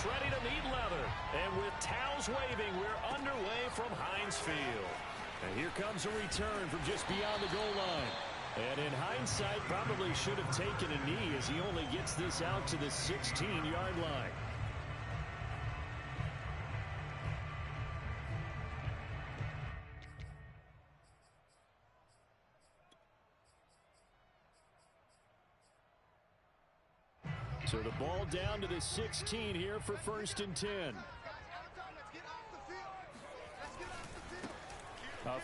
gets ready to meet leather. And with towels waving, we're underway from Heinz Field. And here comes a return from just beyond the goal line. And in hindsight, probably should have taken a knee as he only gets this out to the 16-yard line. So the ball down to the 16 here for 1st and 10.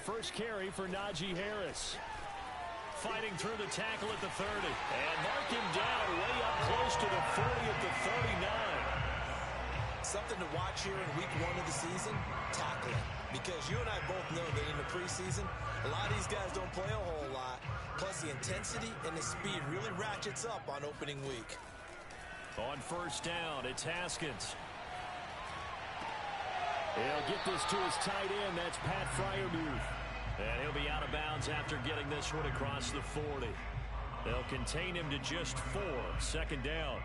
First carry for Najee Harris. Fighting through the tackle at the 30. And mark him down way up close to the 40 at the 39. Something to watch here in week 1 of the season, tackling. Because you and I both know that in the preseason, a lot of these guys don't play a whole lot. Plus the intensity and the speed really ratchets up on opening week. On 1st down, it's Haskins. He'll get this to his tight end. That's Pat Freiermuth. And he'll be out of bounds after getting this one across the 40. They'll contain him to just 4. 2nd down.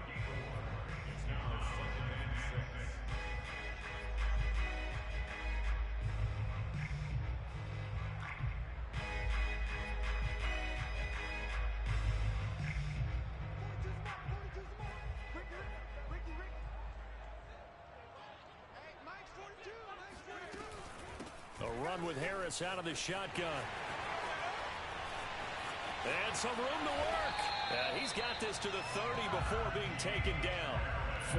A run with Harris out of the shotgun. And some room to work. He's got this to the 30 before being taken down.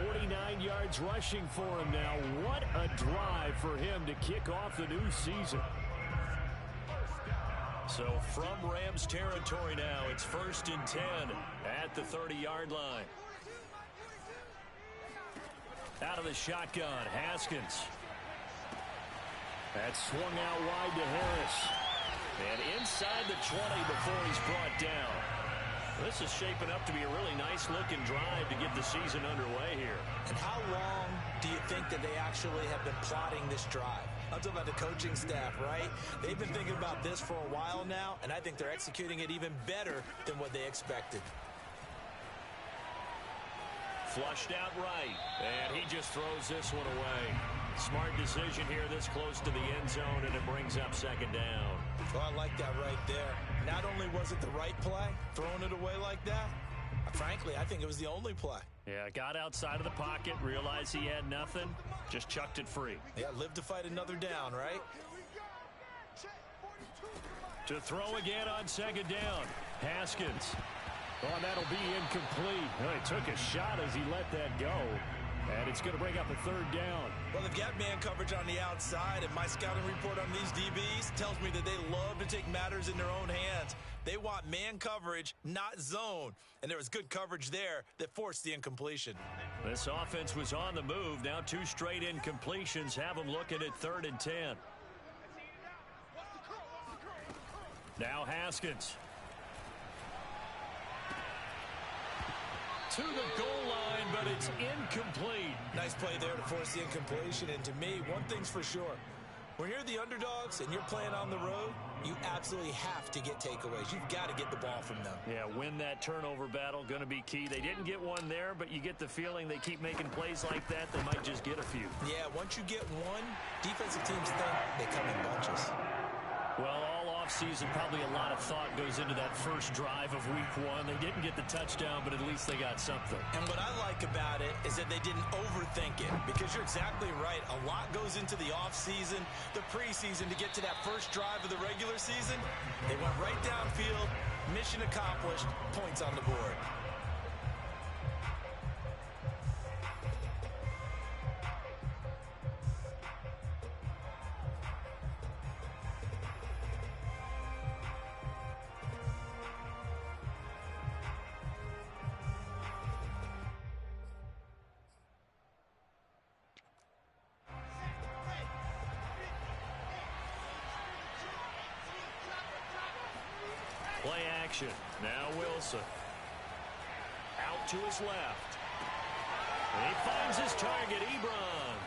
49 yards rushing for him now. What a drive for him to kick off the new season. So from Rams territory now, it's 1st and 10 at the 30-yard line. Out of the shotgun, Haskins. That's swung out wide to Harris. And inside the 20 before he's brought down. This is shaping up to be a really nice-looking drive to get the season underway here. And how long do you think that they actually have been plotting this drive? I'm talking about the coaching staff, right? They've been thinking about this for a while now, and I think they're executing it even better than what they expected. Flushed out right, and he just throws this one away. Smart decision here this close to the end zone, and it brings up 2nd down. Well, I like that right there. Not only was it the right play, throwing it away like that, frankly, I think it was the only play. Yeah, got outside of the pocket, realized he had nothing, just chucked it free. Yeah, live to fight another down, right? To throw again on 2nd down, Haskins. Oh, that'll be incomplete. Well, he took a shot as he let that go. And it's going to bring up a 3rd down. Well, they've got man coverage on the outside, and my scouting report on these DBs tells me that they love to take matters in their own hands. They want man coverage, not zone. And there was good coverage there that forced the incompletion. This offense was on the move. Now 2 straight incompletions have them looking at 3rd and 10. Now Haskins. To the goal line, but it's incomplete. Nice play there to force the incompletion. And to me, one thing's for sure. When you're the underdogs and you're playing on the road, you absolutely have to get takeaways. You've got to get the ball from them. Yeah, win that turnover battle, going to be key. They didn't get one there, but you get the feeling they keep making plays like that, they might just get a few. Yeah, once you get one, defensive teams think they come in bunches. Well, all offseason, probably a lot of thought goes into that first drive of week 1. They didn't get the touchdown, but at least they got something. And what I like about it is that they didn't overthink it, because you're exactly right. A lot goes into the offseason, the preseason to get to that first drive of the regular season. They went right downfield, mission accomplished, points on the board. Play action. Now Wilson. Out to his left. And he finds his target, Ebron.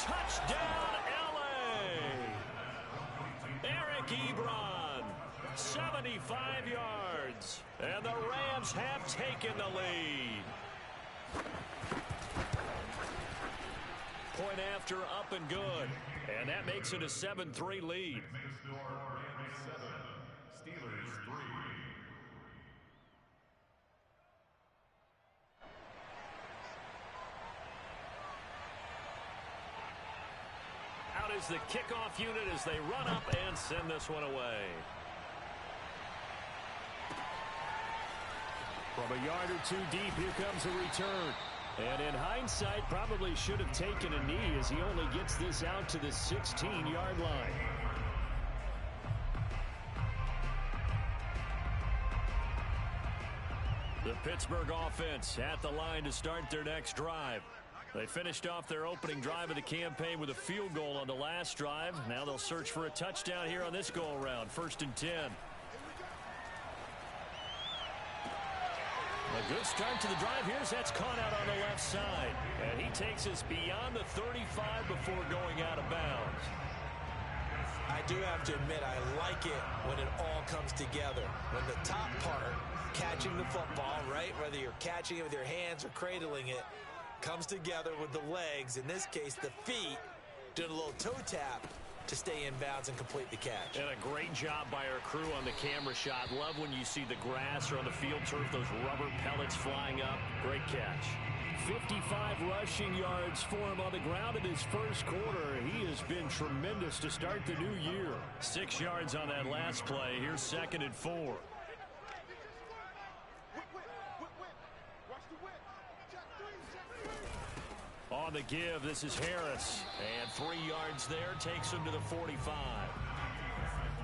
Touchdown, L.A. Eric Ebron. 75 yards. And the Rams have taken the lead. after up and good. And that makes it a 7-3 lead. Steelers 3. Out is the kickoff unit as they run up and send this one away. From a yard or two deep, here comes a return. And in hindsight, probably should have taken a knee as he only gets this out to the 16-yard line. The Pittsburgh offense at the line to start their next drive. They finished off their opening drive of the campaign with a field goal on the last drive. Now they'll search for a touchdown here on this go-around. 1st and 10. A good start to the drive. That's caught out on the left side. And he takes us beyond the 35 before going out of bounds. I do have to admit, I like it when it all comes together. When the top part, catching the football, right, whether you're catching it with your hands or cradling it, comes together with the legs, in this case the feet, doing a little toe tap to stay in bounds and complete the catch. And a great job by our crew on the camera shot. Love when you see the grass or on the field turf, those rubber pellets flying up. Great catch. 55 rushing yards for him on the ground in his first quarter. He has been tremendous to start the new year. 6 yards on that last play. Here's 2nd and 4. On the give, this is Harris. And 3 yards there takes him to the 45.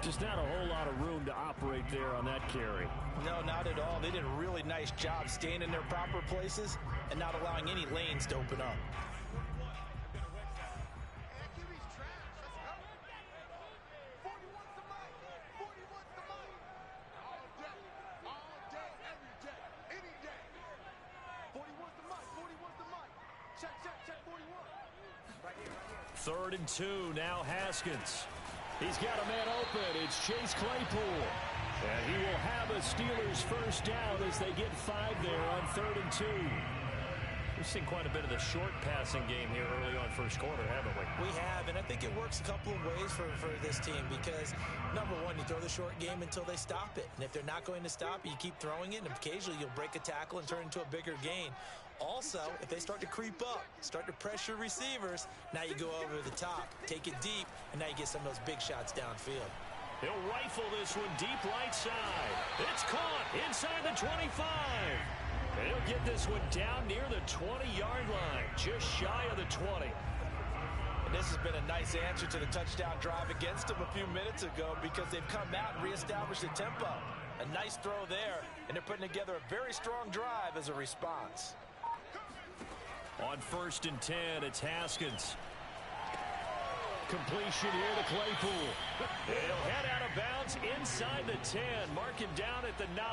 Just not a whole lot of room to operate there on that carry. No, not at all. They did a really nice job staying in their proper places and not allowing any lanes to open up. Third and 2, now Haskins. He's got a man open. It's Chase Claypool. And he will have a Steelers first down as they get 5 there on 3rd and 2. We've seen quite a bit of the short passing game here early on first quarter, haven't we? We have, and I think it works a couple of ways for this team because, number one, you throw the short game until they stop it. And if they're not going to stop it, you keep throwing it, and occasionally you'll break a tackle and turn into a bigger gain. Also, if they start to creep up, start to pressure receivers, now you go over the top, take it deep, and now you get some of those big shots downfield. He'll rifle this one deep right side. It's caught inside the 25. And he'll get this one down near the 20-yard line, just shy of the 20. And this has been a nice answer to the touchdown drive against them a few minutes ago because they've come out and reestablished the tempo. A nice throw there, and they're putting together a very strong drive as a response. On 1st and 10, it's Haskins. Completion here to Claypool. He'll head out of bounds inside the 10. Mark him down at the 9.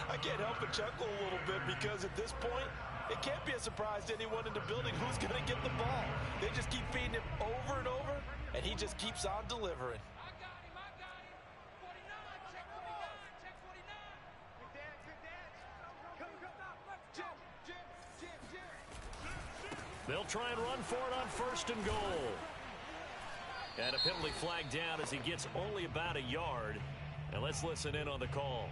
I can't help but chuckle a little bit because at this point, it can't be a surprise to anyone in the building who's going to get the ball. They just keep feeding him over and over, and he just keeps on delivering. They'll try and run for it on 1st and goal. And a penalty flag down as he gets only about a yard. And let's listen in on the call.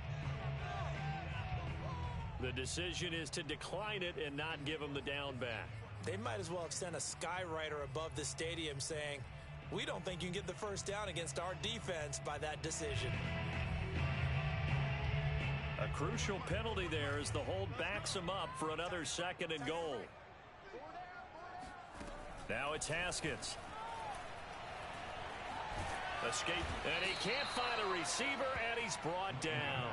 The decision is to decline it and not give him the down back. They might as well have sent a skywriter above the stadium saying, we don't think you can get the first down against our defense by that decision. A crucial penalty there as the hold backs him up for another 2nd and goal. Now it's Haskins. Escape, and he can't find a receiver, and he's brought down.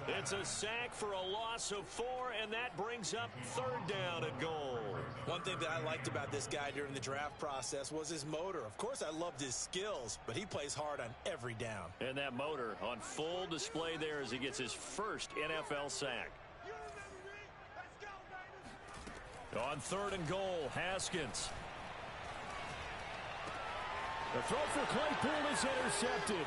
It's a sack for a loss of 4, and that brings up 3rd down and goal. One thing that I liked about this guy during the draft process was his motor. Of course, I loved his skills, but he plays hard on every down. And that motor on full display there as he gets his first NFL sack. On 3rd and goal, Haskins. The throw for Claypool is intercepted.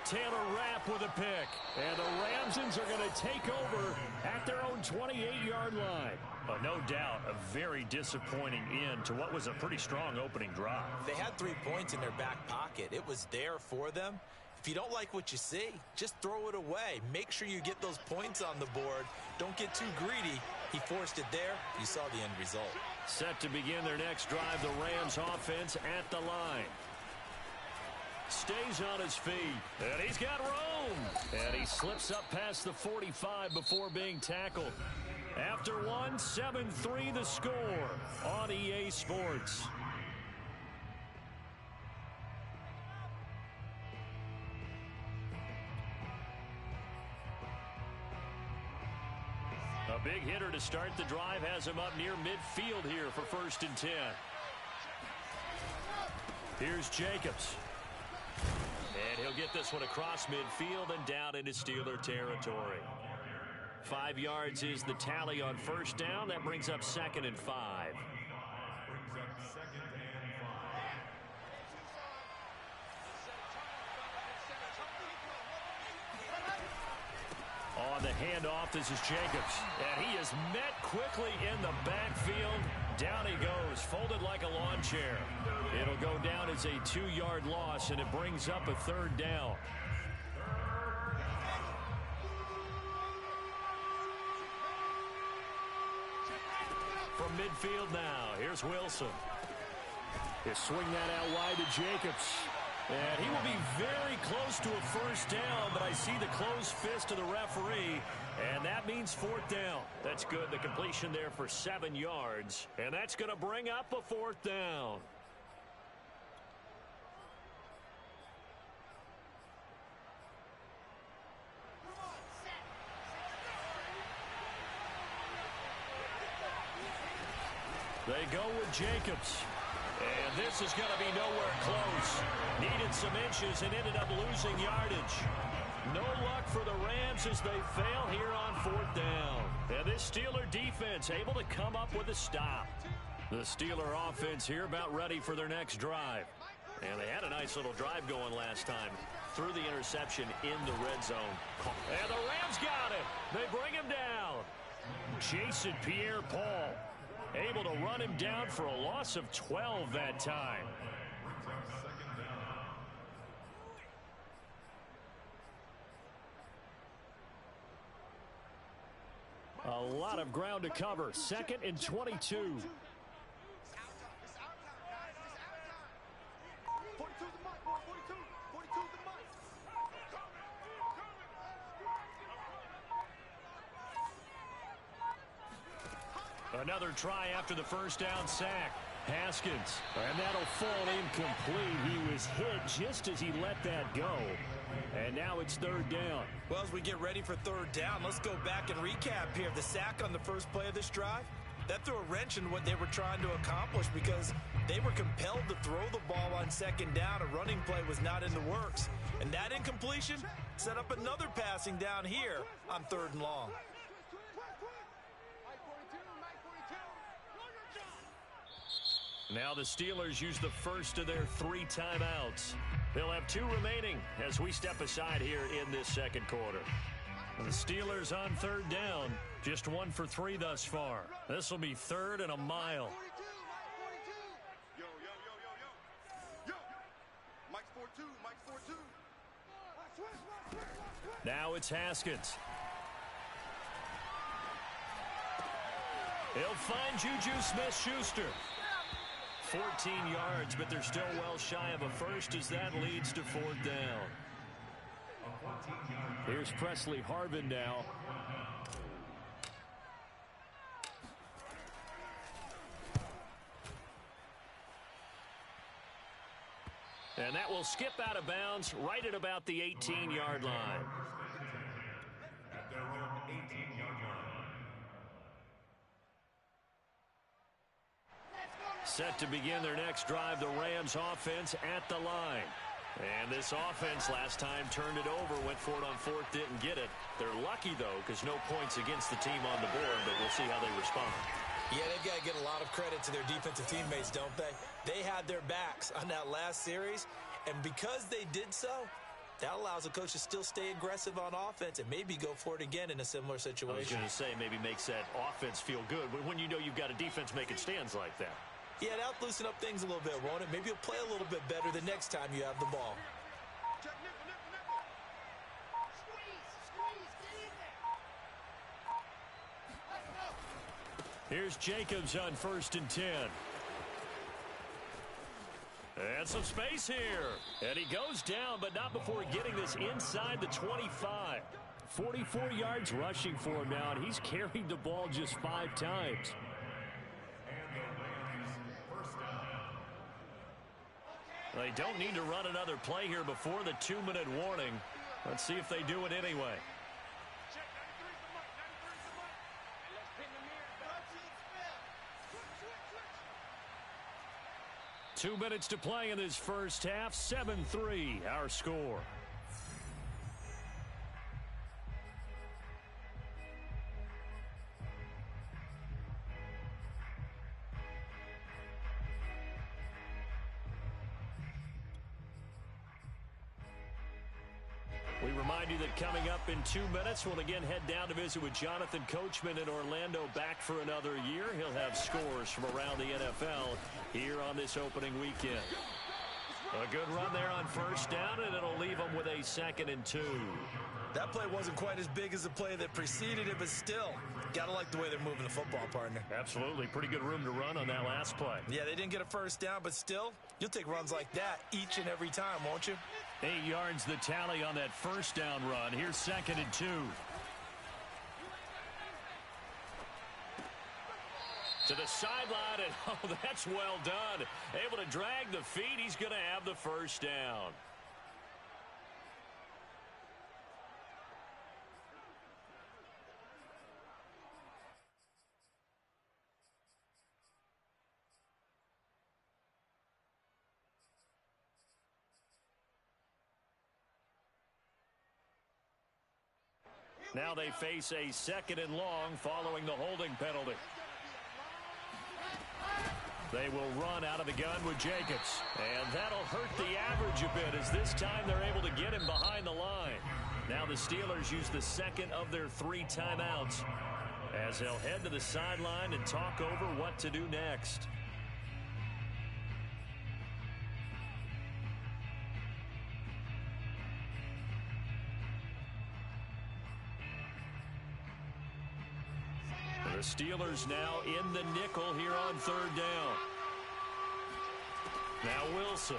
Taylor Rapp with a pick. And the Ramsons are going to take over at their own 28-yard line. No doubt a very disappointing end to what was a pretty strong opening drive. They had 3 points in their back pocket. It was there for them. If you don't like what you see, just throw it away. Make sure you get those points on the board. Don't get too greedy. He forced it there. You saw the end result. Set to begin their next drive, the Rams offense at the line. Stays on his feet, and he's got room. And he slips up past the 45 before being tackled. After one, 7-3 the score on EA Sports. A big hitter to start the drive has him up near midfield here for 1st and 10. Here's Jacobs. And he'll get this one across midfield and down into Steeler territory. 5 yards is the tally on 1st down. That brings up 2nd and 5. On the handoff, this is Jacobs. And he is met quickly in the backfield. Down he goes, folded like a lawn chair. It'll go down as a 2-yard loss, and it brings up a 3rd down. From midfield now, here's Wilson. He'll swing that out wide to Jacobs. And he will be very close to a 1st down, but I see the closed fist of the referee, and that means 4th down. That's good. The completion there for 7 yards, and that's going to bring up a 4th down. They go with Jacobs. And this is going to be nowhere close. Needed some inches and ended up losing yardage. No luck for the Rams as they fail here on 4th down. And this Steeler defense able to come up with a stop. The Steeler offense here about ready for their next drive. And they had a nice little drive going last time. Threw the interception in the red zone. And the Rams got it. They bring him down. Jason Pierre-Paul able to run him down for a loss of 12 that time. A lot of ground to cover. 2nd and 22. Another try after the 1st down sack. Haskins, and that'll fall incomplete. He was hit just as he let that go. And now it's 3rd down. Well, as we get ready for 3rd down, let's go back and recap here. The sack on the first play of this drive, that threw a wrench in what they were trying to accomplish because they were compelled to throw the ball on 2nd down. A running play was not in the works. And that incompletion set up another passing down here on 3rd and long. Now the Steelers use the first of their 3 timeouts. They'll have 2 remaining as we step aside here in this 2nd quarter. And the Steelers on 3rd down, just 1 for 3 thus far. This will be 3rd and a mile. Yo. Mike's 4-2. Mike's 4-2. Now it's Haskins. He'll find Juju Smith-Schuster. 14 yards, but they're still well shy of a first as that leads to 4th down. Here's Presley Harvin now. And that will skip out of bounds right at about the 18-yard line. Set to begin their next drive, the Rams offense at the line. And this offense last time turned it over, went for it on 4th, didn't get it. They're lucky, though, because no points against the team on the board, but we'll see how they respond. Yeah, they've got to get a lot of credit to their defensive teammates, don't they? They had their backs on that last series, and because they did so, That allows the coach to still stay aggressive on offense and maybe go for it again in a similar situation. I was going to say maybe makes that offense feel good when you know you've got a defense making stands like that. Yeah, that'll loosen up things a little bit, won't it? Maybe you'll play a little bit better the next time you have the ball. Check nickel, nickel, nickel. Squeeze, get in there. Here's Jacobs on 1st and 10. And some space here. And he goes down, but not before getting this inside the 25. 44 yards rushing for him now, and he's carried the ball just 5 times. They don't need to run another play here before the 2-minute warning. Let's see if they do it anyway. Check 93 for Mike, 93 for Mike. And let's pin the mirror back. Switch. 2 minutes to play in this first half. 7-3 our score. We remind you that coming up in 2 minutes, we'll again head down to visit with Jonathan Coachman in Orlando, back for another year. He'll have scores from around the NFL here on this opening weekend. A good run there on 1st down, and it'll leave them with a 2nd and 2. That play wasn't quite as big as the play that preceded it, but still, got to like the way they're moving the football, partner. Absolutely. Pretty good room to run on that last play. Yeah, they didn't get a 1st down, but still, you'll take runs like that each and every time, won't you? 8 yards the tally on that 1st down run. Here's 2nd and 2. To the sideline, and oh, that's well done. Able to drag the feet. He's going to have the 1st down. Now they face a 2nd and long following the holding penalty. They will run out of the gun with Jacobs. And that'll hurt the average a bit, as this time they're able to get him behind the line. Now the Steelers use the 2nd of their 3 timeouts, as they'll head to the sideline and talk over what to do next. The Steelers now in the nickel here on 3rd down. Now Wilson.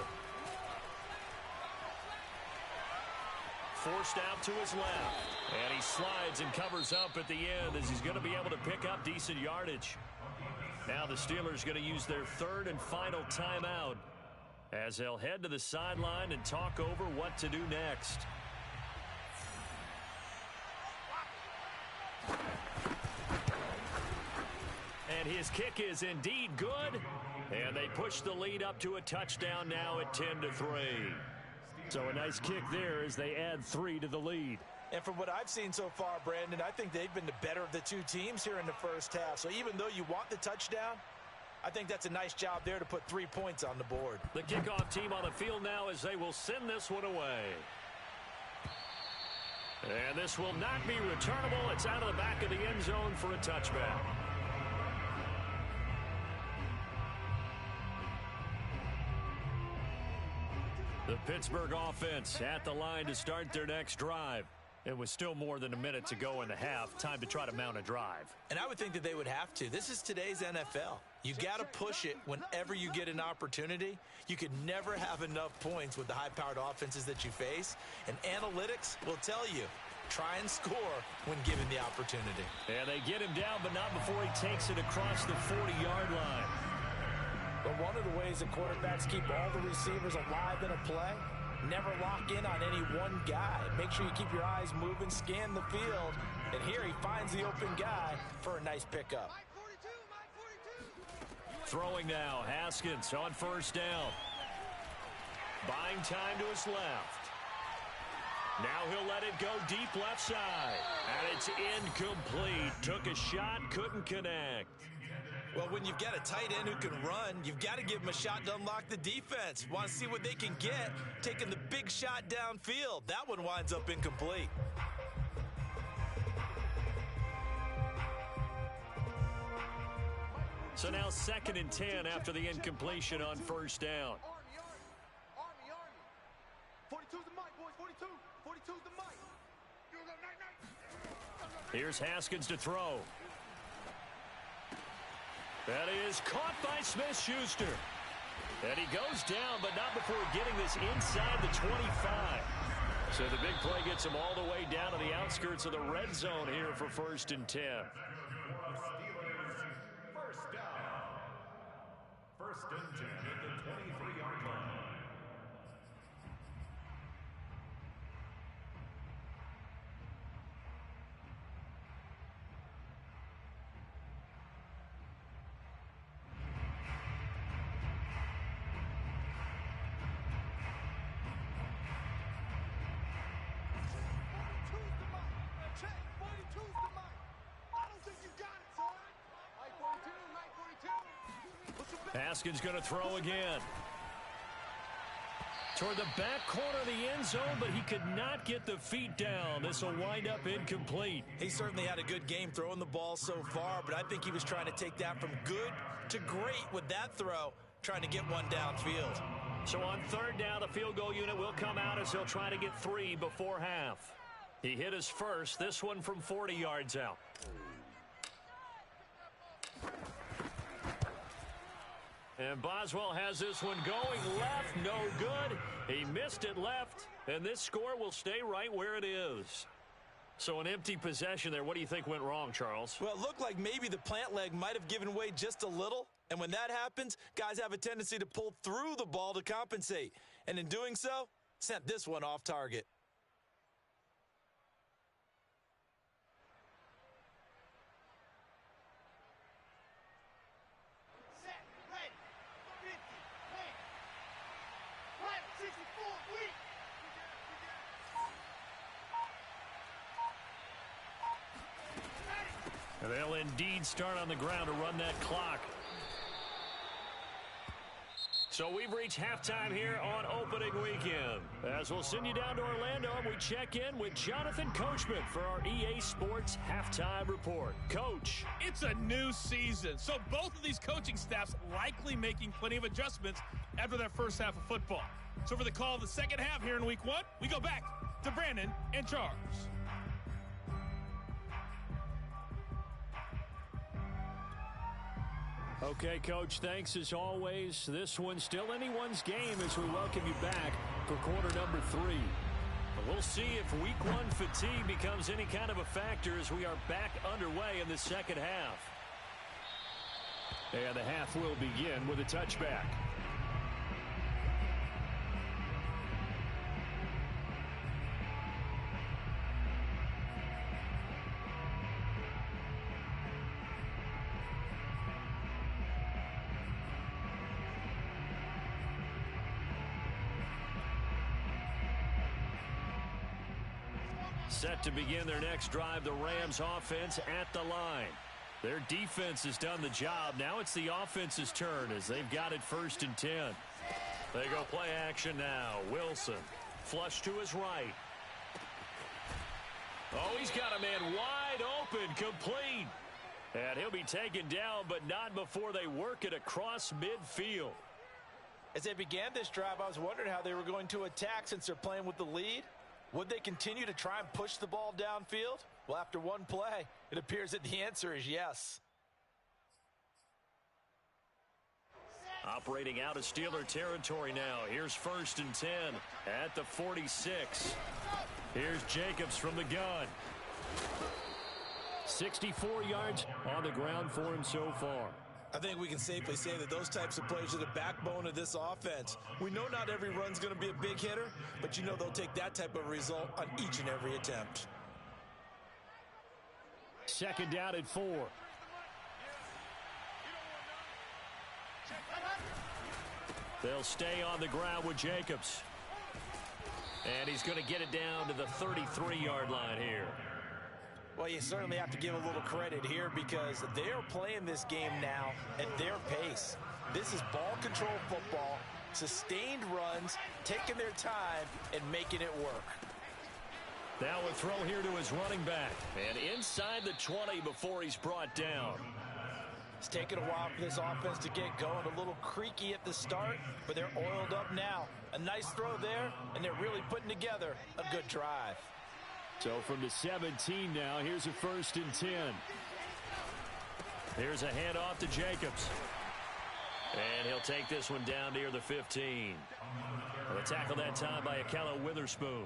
Forced out to his left. And he slides and covers up at the end, as he's going to be able to pick up decent yardage. Now the Steelers going to use their 3rd and final timeout, as they'll head to the sideline and talk over what to do next. And his kick is indeed good. And they push the lead up to a touchdown now at 10-3. So a nice kick there as they add 3 to the lead. And from what I've seen so far, Brandon, I think they've been the better of the 2 teams here in the first half. So even though you want the touchdown, I think that's a nice job there to put 3 points on the board. The kickoff team on the field now, as they will send this one away. And this will not be returnable. It's out of the back of the end zone for a touchback. The Pittsburgh offense at the line to start their next drive. It was still more than a minute to go in the half. Time to try to mount a drive. And I would think that they would have to. This is today's NFL. You got to push it whenever you get an opportunity. You could never have enough points with the high-powered offenses that you face. And analytics will tell you, try and score when given the opportunity. And they get him down, but not before he takes it across the 40-yard line. But one of the ways that quarterbacks keep all the receivers alive in a play, never lock in on any one guy. Make sure you keep your eyes moving, scan the field, and here he finds the open guy for a nice pickup. Mike 42, Mike 42. Throwing now, Haskins on 1st down. Buying time to his left. Now he'll let it go deep left side. And it's incomplete. Took a shot, couldn't connect. Well, when you've got a tight end who can run, you've got to give him a shot to unlock the defense. Want to see what they can get, taking the big shot downfield. That one winds up incomplete. So now 2nd and 10 after the incompletion on first down. Army. 42's the mic, boys. 42. 42's the mic. Here's Haskins to throw. That is caught by Smith-Schuster. And he goes down, but not before getting this inside the 25. So the big play gets him all the way down to the outskirts of the red zone here for 1st and 10. First down. 1st and 10 at the 23-yard line. Haskins going to throw again. Toward the back corner of the end zone, but he could not get the feet down. This will wind up incomplete. He certainly had a good game throwing the ball so far, but I think he was trying to take that from good to great with that throw, trying to get one downfield. So on 3rd down, the field goal unit will come out as he'll try to get 3 before half. He hit his first, this one from 40 yards out. And Boswell has this one going left, no good. He missed it left, and this score will stay right where it is. So an empty possession there. What do you think went wrong, Charles? Well, it looked like maybe the plant leg might have given way just a little, and when that happens, guys have a tendency to pull through the ball to compensate, and in doing so, sent this one off target. And they'll indeed start on the ground to run that clock. So we've reached halftime here on opening weekend. As we'll send you down to Orlando, and we check in with Jonathan Coachman for our EA Sports Halftime Report. Coach. It's a new season, so both of these coaching staffs likely making plenty of adjustments after their first half of football. So for the call of the second half here in week 1, we go back to Brandon and Charles. Okay, Coach, thanks as always. This one's still anyone's game as we welcome you back for quarter number 3. But we'll see if week 1 fatigue becomes any kind of a factor as we are back underway in the second half. And the half will begin with a touchback. Set to begin their next drive, the Rams offense at the line. Their defense has done the job. Now it's the offense's turn as they've got it 1st and 10. They go play action now. Wilson, flush to his right. Oh, he's got a man wide open, complete. And he'll be taken down, but not before they work it across midfield. As they began this drive, I was wondering how they were going to attack since they're playing with the lead. Would they continue to try and push the ball downfield? Well, after one play, it appears that the answer is yes. Operating out of Steeler territory now. Here's 1st and 10 at the 46. Here's Jacobs from the gun. 64 yards on the ground for him so far. I think we can safely say that those types of plays are the backbone of this offense. We know not every run's going to be a big hitter, but you know they'll take that type of result on each and every attempt. 2nd down at 4. They'll stay on the ground with Jacobs. And he's going to get it down to the 33-yard line here. Well, you certainly have to give a little credit here because they are playing this game now at their pace. This is ball control football, sustained runs, taking their time, and making it work. Now a throw here to his running back. And inside the 20 before he's brought down. It's taken a while for this offense to get going. A little creaky at the start, but they're oiled up now. A nice throw there, and they're really putting together a good drive. So from the 17 now, here's a 1st and 10. Here's a handoff to Jacobs. And he'll take this one down near the 15. A tackle that time by Halow Witherspoon.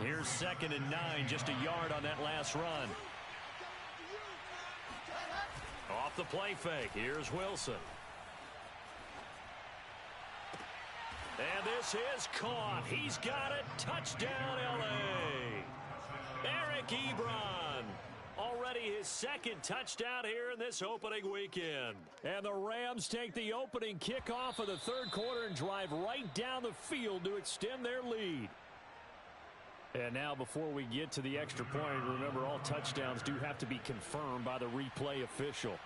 Here's 2nd and 9, just a yard on that last run. Off the play fake, here's Wilson. And this is caught. He's got it. Touchdown, L.A. Eric Ebron. Already his 2nd touchdown here in this opening weekend. And the Rams take the opening kickoff of the 3rd quarter and drive right down the field to extend their lead. And now before we get to the extra point, remember all touchdowns do have to be confirmed by the replay official.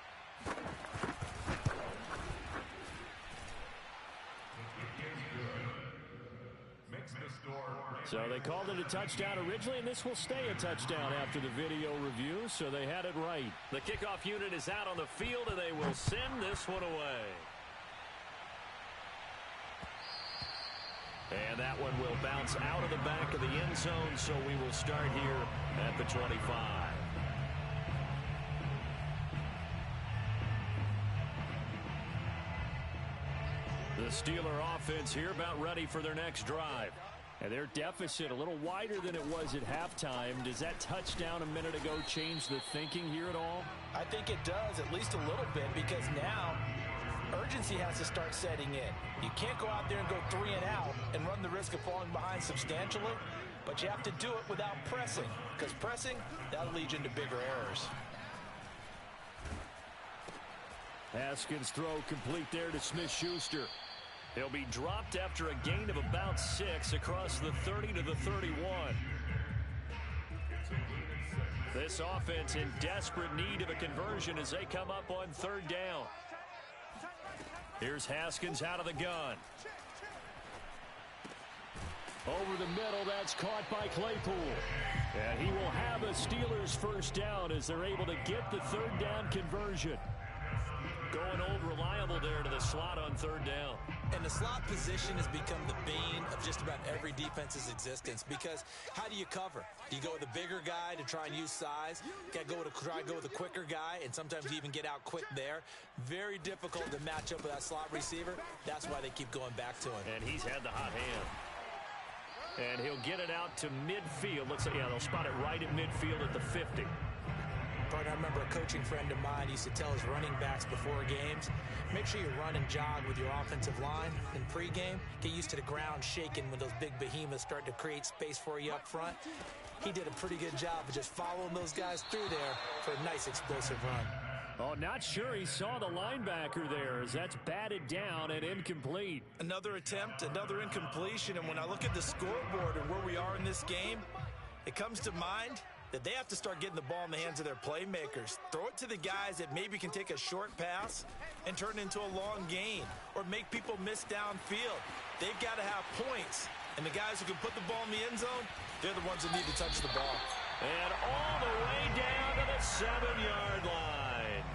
So they called it a touchdown originally, and this will stay a touchdown after the video review, so they had it right. The kickoff unit is out on the field, and they will send this one away. And that one will bounce out of the back of the end zone, so we will start here at the 25. The Steeler offense here about ready for their next drive. And their deficit a little wider than it was at halftime. Does that touchdown a minute ago change the thinking here at all? I think it does, at least a little bit, because now urgency has to start setting in. You can't go out there and go 3 and out and run the risk of falling behind substantially, but you have to do it without pressing, because pressing, that'll lead you into bigger errors. Haskins' throw complete there to Smith-Schuster. He'll be dropped after a gain of about 6 across the 30 to the 31. This offense in desperate need of a conversion as they come up on 3rd down. Here's Haskins out of the gun. Over the middle, that's caught by Claypool. And he will have a Steelers 1st down as they're able to get the 3rd down conversion. Going old reliable there to the slot on 3rd down. And the slot position has become the bane of just about every defense's existence, because how do you cover? Do you go with a bigger guy to try and use size? You got to try to go with a quicker guy, and sometimes you even get out quick there. Very difficult to match up with that slot receiver. That's why they keep going back to him. And he's had the hot hand. And he'll get it out to midfield. Looks like, yeah, they'll spot it right at midfield at the 50. I remember a coaching friend of mine used to tell his running backs before games, make sure you run and jog with your offensive line in pregame. Get used to the ground shaking when those big behemoths start to create space for you up front. He did a pretty good job of just following those guys through there for a nice explosive run. Oh, not sure he saw the linebacker there as that's batted down and incomplete. Another attempt, another incompletion, and when I look at the scoreboard and where we are in this game, it comes to mind that they have to start getting the ball in the hands of their playmakers. Throw it to the guys that maybe can take a short pass and turn it into a long gain or make people miss downfield. They've got to have points, and the guys who can put the ball in the end zone, they're the ones that need to touch the ball. And all the way down to the 7-yard line.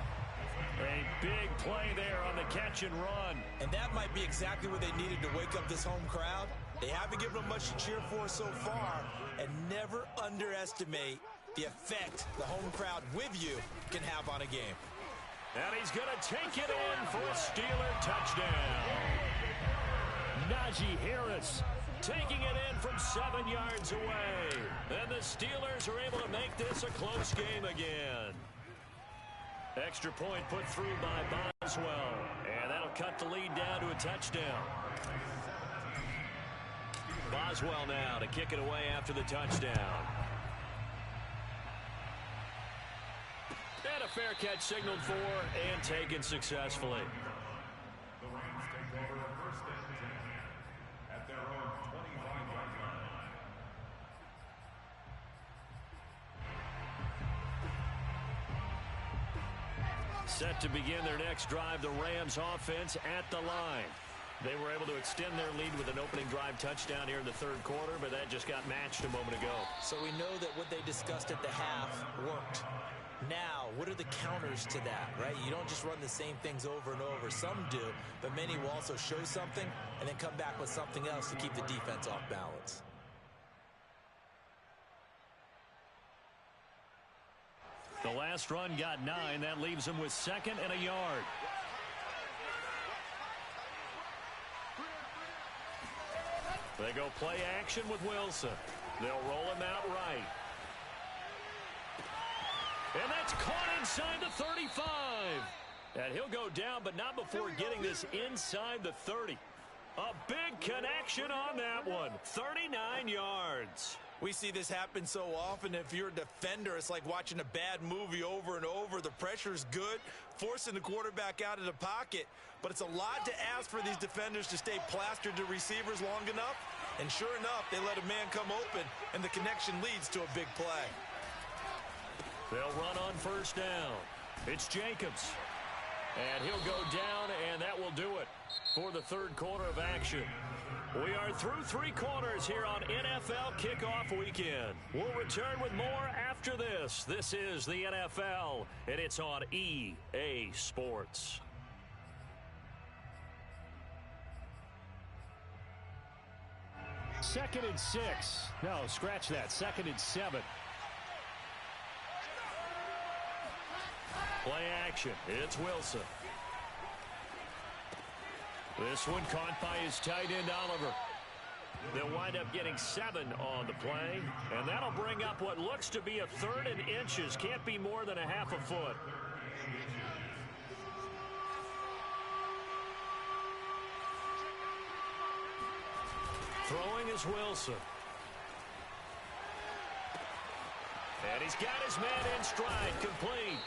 A big play there on the catch and run. And that might be exactly what they needed to wake up this home crowd. They haven't given them much to cheer for so far, and never underestimate the effect the home crowd with you can have on a game. And he's going to take it in for a Steeler touchdown. Najee Harris taking it in from 7 yards away. And the Steelers are able to make this a close game again. Extra point put through by Boswell. And that'll cut the lead down to a touchdown. Boswell now to kick it away after the touchdown. And a fair catch signaled for and taken successfully. The Rams take over 1st and 10 at their own 25-yard line. Set to begin their next drive, the Rams offense at the line. They were able to extend their lead with an opening drive touchdown here in the third quarter, but that just got matched a moment ago. So we know that what they discussed at the half worked. Now, what are the counters to that, right? You don't just run the same things over and over. Some do, but many will also show something and then come back with something else to keep the defense off balance. The last run got 9. That leaves them with 2nd and a yard. They go play action with Wilson. They'll roll him out right. And that's caught inside the 35. And he'll go down, but not before getting this inside the 30. A big connection on that one. 39 yards. We see this happen so often. If you're a defender, it's like watching a bad movie over and over. The pressure's good, forcing the quarterback out of the pocket. But it's a lot to ask for these defenders to stay plastered to receivers long enough. And sure enough, they let a man come open, and the connection leads to a big play. They'll run on first down. It's Jacobs. And he'll go down, and that will do it for the third quarter of action. We are through 3 quarters here on NFL Kickoff Weekend. We'll return with more after this. This is the NFL, and it's on EA Sports. Second and 6. No, scratch that. 2nd and 7. Play action. It's Wilson. This one caught by his tight end, Oliver. They'll wind up getting 7 on the play, and that'll bring up what looks to be a 3rd and inches. Can't be more than a half a foot. Throwing is Wilson. And he's got his man in stride, complete.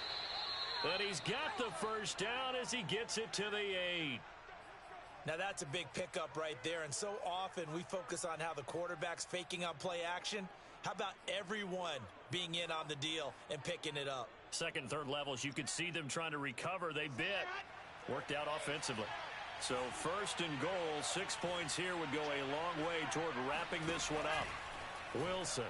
And he's got the first down as he gets it to the 8. Now that's a big pickup right there, and so often we focus on how the quarterback's faking on play action. How about everyone being in on the deal and picking it up? Second and third levels, you could see them trying to recover. They bit. Worked out offensively. So first and goal, 6 points here would go a long way toward wrapping this one up. Wilson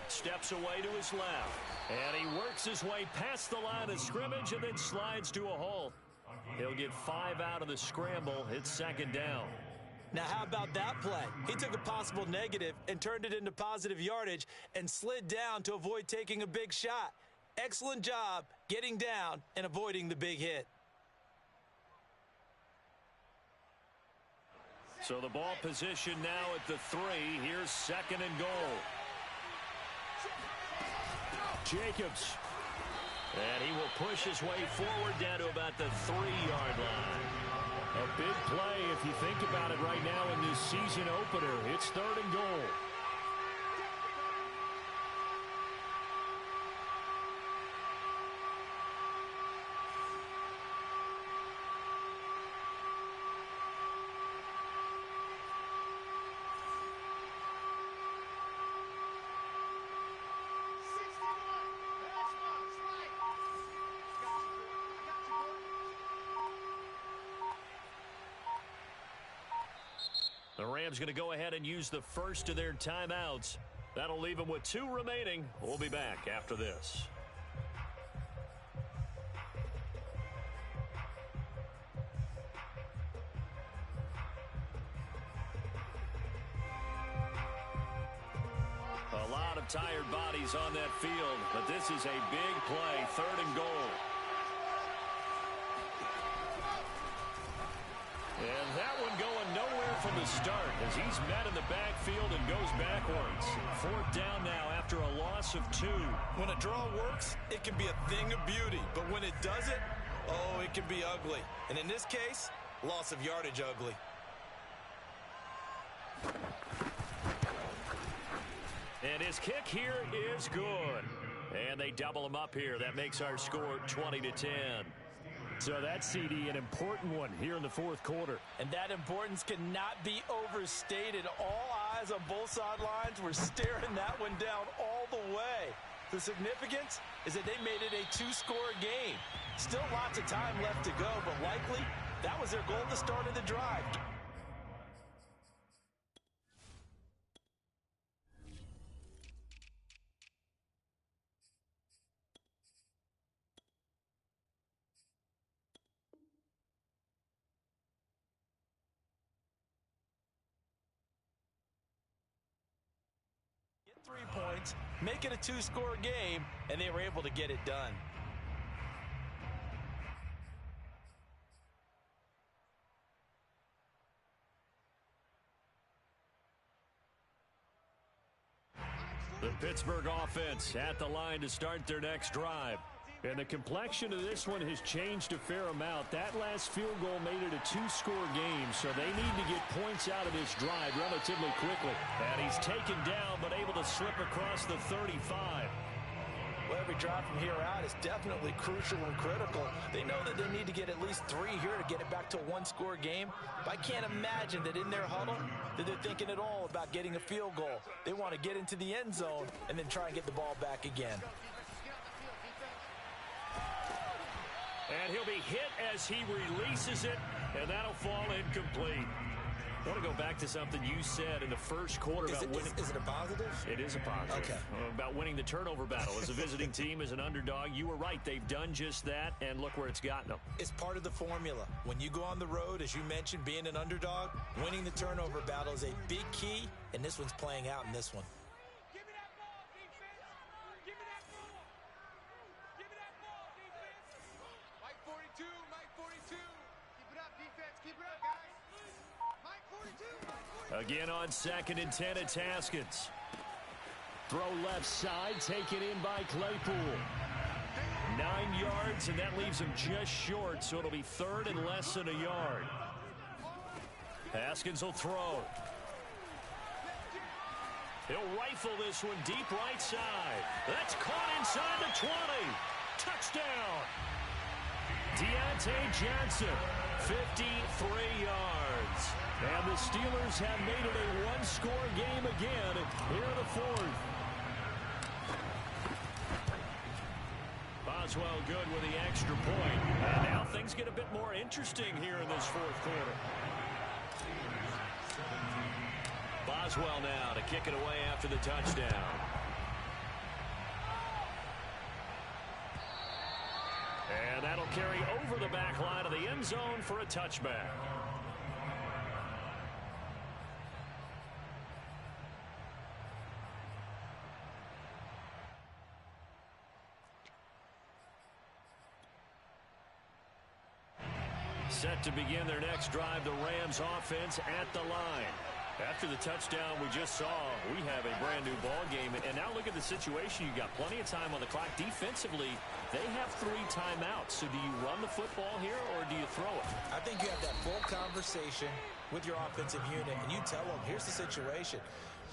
steps away to his left, and he works his way past the line of scrimmage and then slides to a halt. He'll get 5 out of the scramble. It's 2nd down. Now, how about that play? He took a possible negative and turned it into positive yardage and slid down to avoid taking a big shot. Excellent job getting down and avoiding the big hit. So the ball position now at the 3. Here's 2nd and goal. Jacobs. And he will push his way forward down to about the 3-yard line. A big play if you think about it right now in this season opener. It's 3rd and goal. The Rams going to go ahead and use the first of their timeouts. That'll leave them with 2 remaining. We'll be back after this. A lot of tired bodies on that field, but this is a big play, 3rd and goal. And that one going nowhere from the start as he's met in the backfield and goes backwards. 4th down now after a loss of 2. When a draw works, it can be a thing of beauty. But when it doesn't, oh, it can be ugly. And in this case, loss of yardage ugly. And his kick here is good. And they double him up here. That makes our score 20-10. So that's, CD, an important one here in the 4th quarter. And that importance cannot be overstated. All eyes on both sidelines were staring that one down all the way. The significance is that they made it a two-score game. Still lots of time left to go, but likely that was their goal at the start of the drive. Get 3 points, make it a two-score game, and they were able to get it done. The Pittsburgh offense at the line to start their next drive. And the complexion of this one has changed a fair amount. That last field goal made it a two-score game, so they need to get points out of this drive relatively quickly. And he's taken down, but able to slip across the 35. Well, every drive from here out is definitely crucial and critical. They know that they need to get at least 3 here to get it back to a one-score game. But I can't imagine that in their huddle that they're thinking at all about getting a field goal. They want to get into the end zone and then try and get the ball back again. And he'll be hit as he releases it, and that'll fall incomplete. I want to go back to something you said in the first quarter about winning. Is it a positive? It is a positive. Okay. About winning the turnover battle as a visiting team, as an underdog. You were right. They've done just that, and look where it's gotten them. It's part of the formula. When you go on the road, as you mentioned, being an underdog, winning the turnover battle is a big key, and this one's playing out in this one. Give me that ball, defense. Give me that ball. Give me that ball, defense. Mike 42, Mike 42. Keep it up, defense. Keep it up, guys. Mike 42, Mike 42. Again on 2nd and 10 at Haskins. Throw left side, taken in by Claypool. 9 yards, and that leaves him just short, so it'll be 3rd and less than a yard. Haskins will throw. He'll rifle this one deep right side. That's caught inside the 20. Touchdown. Deontay Johnson, 53 yards. And the Steelers have made it a one-score game again here in the 4th. Boswell good with the extra point. And now things get a bit more interesting here in this 4th quarter. Boswell now to kick it away after the touchdown. And that'll carry over the back line of the end zone for a touchback. Set to begin their next drive, the Rams offense at the line. After the touchdown we just saw, we have a brand new ball game. And now look at the situation. You've got plenty of time on the clock. Defensively, they have 3 timeouts. So do you run the football here or do you throw it? I think you have that full conversation with your offensive unit, and you tell them, here's the situation.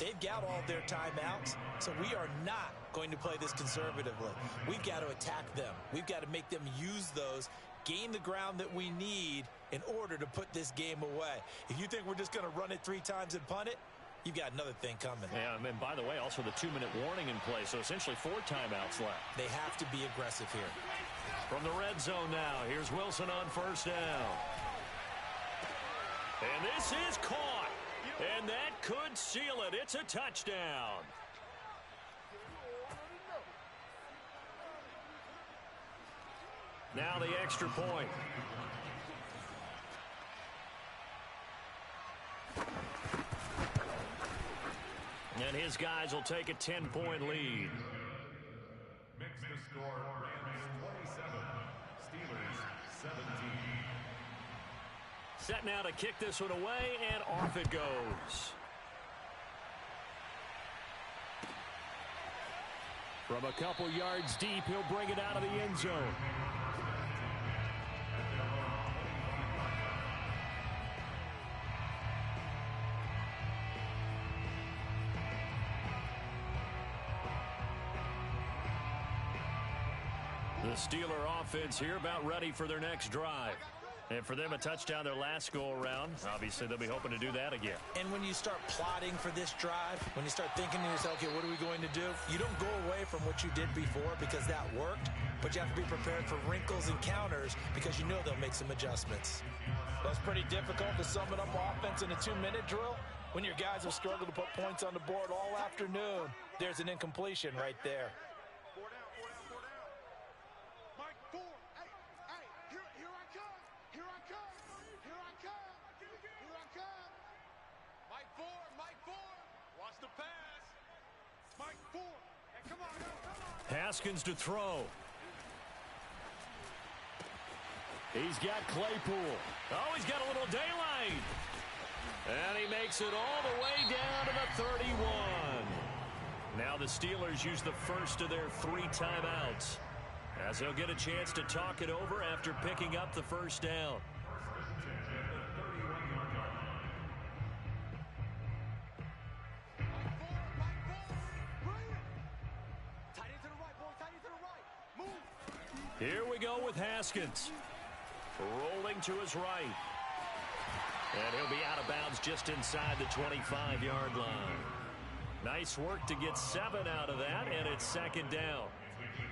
They've got all their timeouts, so we are not going to play this conservatively. We've got to attack them. We've got to make them use those, gain the ground that we need in order to put this game away. If you think we're just going to run it 3 times and punt it, you've got another thing coming. Yeah, and by the way, also the 2-minute warning in play, so essentially 4 timeouts left. They have to be aggressive here. From the red zone now, here's Wilson on 1st down. And this is caught. And that could seal it. It's a touchdown. Now the extra point. And his guys will take a 10-point lead. Mix the score, Rams 27, Steelers 17. Set now to kick this one away, and off it goes. From a couple yards deep, he'll bring it out of the end zone. The Steeler offense here about ready for their next drive. And for them, a touchdown their last go-around. Obviously, they'll be hoping to do that again. And when you start plotting for this drive, when you start thinking to yourself, okay, what are we going to do? You don't go away away from what you did before because that worked, but you have to be prepared for wrinkles and counters because you know they'll make some adjustments. That's pretty difficult to sum it up offense in a 2-minute drill. When your guys have struggled to put points on the board all afternoon, there's an incompletion right there. 4 down. Mike, 4. Hey, here I come. Here I come. Mike 4. Watch the pass. Mike 4. Hey, come on. Haskins to throw. He's got Claypool. Oh, he's got a little daylight. And he makes it all the way down to the 31. Now the Steelers use the first of their 3 timeouts, as they'll get a chance to talk it over after picking up the first down. Here we go with Haskins. Rolling to his right. And he'll be out of bounds just inside the 25-yard line. Nice work to get 7 out of that, and it's second down.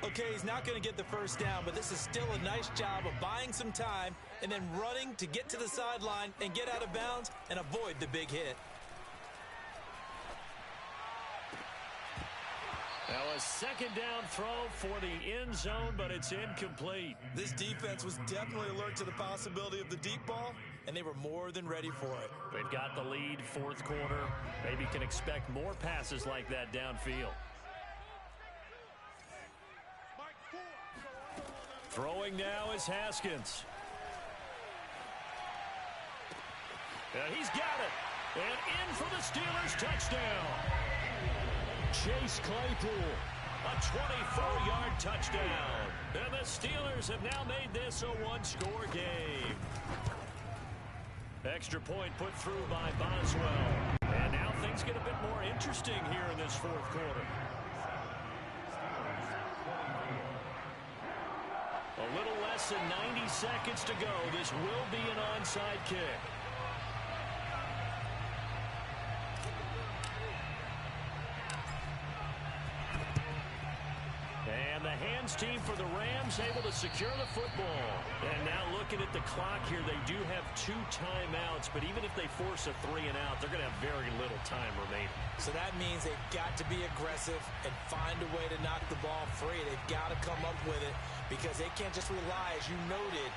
Okay, he's not going to get the first down, but this is still a nice job of buying some time and then running to get to the sideline and get out of bounds and avoid the big hit. Now a second down throw for the end zone, but it's incomplete. This defense was definitely alert to the possibility of the deep ball, and they were more than ready for it. They've got the lead, fourth quarter. Maybe can expect more passes like that downfield. Throwing now is Haskins. And he's got it. And in for the Steelers touchdown. Chase Claypool, a 24-yard touchdown. And the Steelers have now made this a one-score game. Extra point put through by Boswell. And now things get a bit more interesting here in this fourth quarter. A little less than 90 seconds to go. This will be an onside kick. And the hands team for the Rams able to secure the football. And now looking at the clock here, they do have 2 timeouts, but even if they force a 3 and out, they're going to have very little time remaining. So that means they've got to be aggressive and find a way to knock the ball free. They've got to come up with it because they can't just rely, as you noted,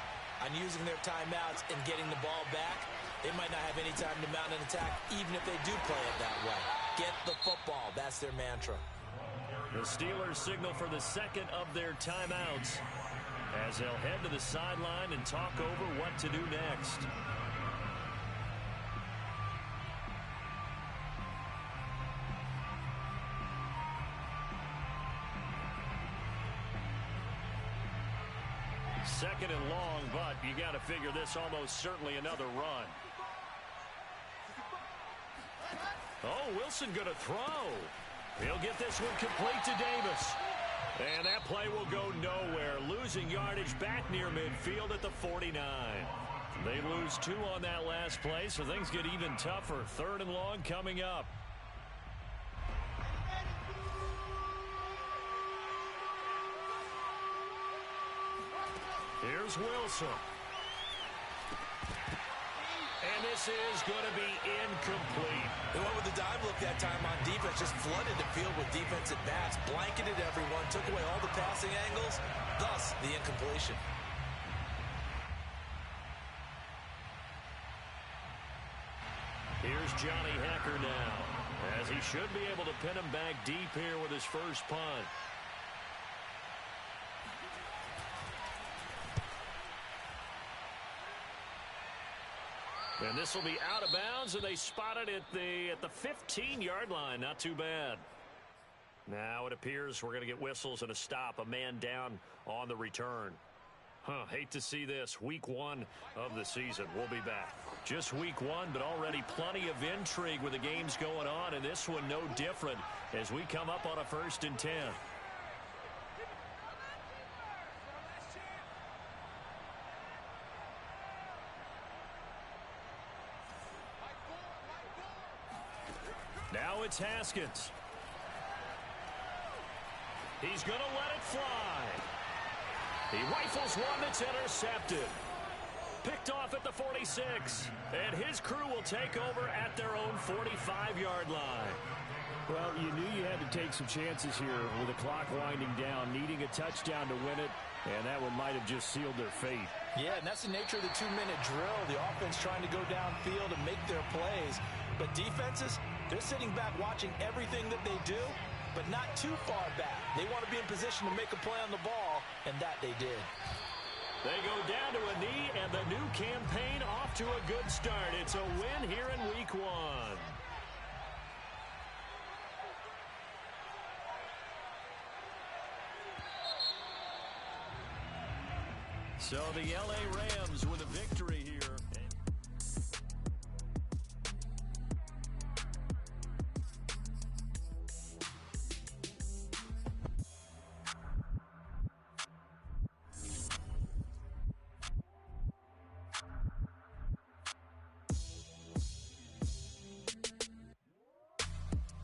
on using their timeouts and getting the ball back. They might not have any time to mount an attack, even if they do play it that way. Get the football. That's their mantra. The Steelers signal for the second of their timeouts as they'll head to the sideline and talk over what to do next. Second and long, but you got to figure this almost certainly another run. Oh, Wilson going to throw. He'll get this one complete to Davis. And that play will go nowhere. Losing yardage back near midfield at the 49. They lose 2 on that last play, so things get even tougher. Third and long coming up. Here's Wilson. And this is going to be incomplete. They went with the dive look that time on defense, just flooded the field with defensive backs, blanketed everyone, took away all the passing angles, thus the incompletion. Here's Johnny Hecker now, as he should be able to pin him back deep here with his first punt. And this will be out of bounds, and they spot it at the 15-yard line. Not too bad. Now it appears we're going to get whistles and a stop. A man down on the return. Hate to see this. Week 1 of the season. We'll be back. Just week 1, but already plenty of intrigue with the games going on, and this one no different as we come up on a 1st and 10. Now it's Haskins. He's going to let it fly. He rifles one that's intercepted. Picked off at the 46. And his crew will take over at their own 45-yard line. Well, you knew you had to take some chances here with the clock winding down, needing a touchdown to win it, and that one might have just sealed their fate. Yeah, and that's the nature of the 2-minute drill. The offense trying to go downfield and make their plays. But defenses, they're sitting back watching everything that they do, but not too far back. They want to be in position to make a play on the ball, and that they did. They go down to a knee, and the new campaign off to a good start. It's a win here in Week 1. So the LA Rams with a victory here.